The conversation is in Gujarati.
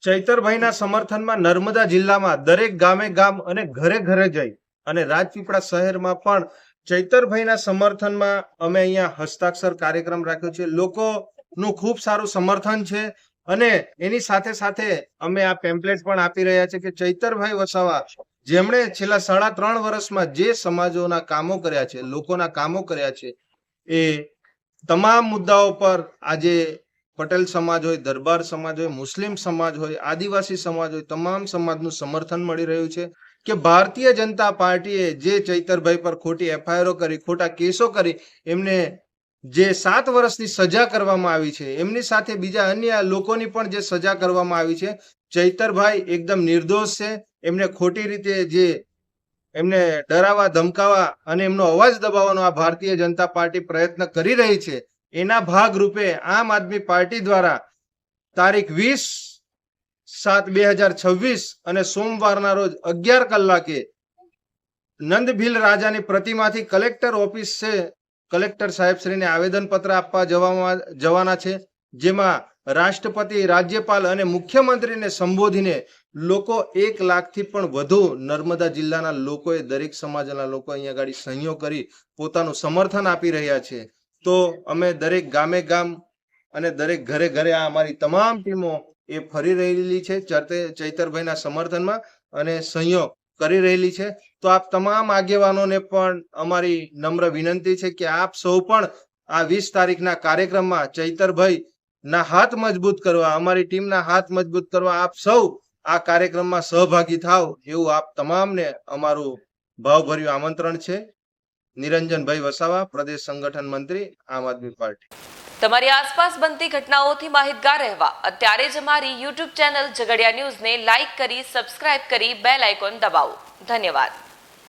ચૈતરભાઈના સમર્થનમાં નર્મદા જિલ્લામાં દરેક ગામે ગામ અને ઘરે ઘરે જઈ અને રાજપીપળા શહેરમાં પણ ચૈતરભાઈના સમર્થનમાં અમે અહીંયા હસ્તાક્ષર કાર્યક્રમ રાખ્યો છે. લોકોનું ખૂબ સારું સમર્થન છે અને એની સાથે સાથે અમે આ પેમ્પલેટ પણ આપી રહ્યા છે કે ચૈતરભાઈ વસાવા જેમણે છેલ્લા 3.5 વર્ષમાં જે સમાજોના કામો કર્યા છે, લોકોના કામો કર્યા છે, એ તમામ મુદ્દાઓ પર આજે પટેલ સમાજ હોય, દરબાર સમાજ હોય, મુસ્લિમ સમાજ હોય, આદિવાસી સમાજ હોય, તમામ સમાજનું સમર્થન મળી રહ્યું છે કે ભારતીય જનતા પાર્ટીએ જે ચૈતરભાઈ પર ખોટી એફઆઈઆર કરી, ખોટા કેસો કરી, એમને જે 7 વર્ષની સજા કરવામાં આવી છે, એમની સાથે બીજા અન્ય લોકોની પણ જે સજા કરવામાં આવી છે, ચૈતરભાઈ એકદમ નિર્દોષ છે. એમને ખોટી રીતે જે એમને ડરાવવા, ધમકાવવા અને એમનો અવાજ દબાવવાનો આ ભારતીય જનતા પાર્ટી પ્રયત્ન કરી રહી છે. એના ભાગરૂપે આમ આદમી પાર્ટી દ્વારા તારીખ 20/7/2026 અને સોમવારના રોજ 11 કલાકે નંદભીલ રાજાની પ્રતિમાથી કલેક્ટર ઓફિસ છે, કલેક્ટર સાહેબશ્રીને આવેદનપત્ર આપવા જવાના છે, જેમાં રાષ્ટ્રપતિ, રાજ્યપાલ અને મુખ્યમંત્રીને સંબોધીને લોકો 1 લાખથી પણ વધુ નર્મદા જિલ્લાના લોકોએ, દરેક સમાજના લોકો અહીંયા આગળ સહીઓ કરી પોતાનું સમર્થન આપી રહ્યા છે. તો અમે દરેક ગામે ગામ અને દરેક ઘરે ઘરે આ અમારી તમામ ટીમો એ ફરી રહેલી છે ચૈતરભાઈના સમર્થનમાં અને સહયોગ કરી રહેલી છે. તો આપ તમામ આગેવાનોને પણ અમારી નમ્ર વિનંતી છે કે આપ સૌ પણ આ 20 તારીખના કાર્યક્રમમાં ચૈતરભાઈ ના હાથ મજબૂત કરવા, અમારી ટીમના હાથ મજબૂત કરવા આપ સૌ આ કાર્યક્રમમાં સહભાગી થાવ એવું આપ તમામને અમારું ભાવભર્યું આમંત્રણ છે. નિરંજનભાઈ વસાવા, પ્રદેશ સંગઠન મંત્રી, આમ આદમી પાર્ટી. તમારી આસપાસ બનતી ઘટનાઓથી માહિતગાર રહેવા અત્યારે જ અમારી YouTube ચેનલ ઝઘડિયા ન્યૂઝને લાઇક કરી, સબસ્ક્રાઇબ કરી બેલ આઇકોન દબાવો. ધન્યવાદ.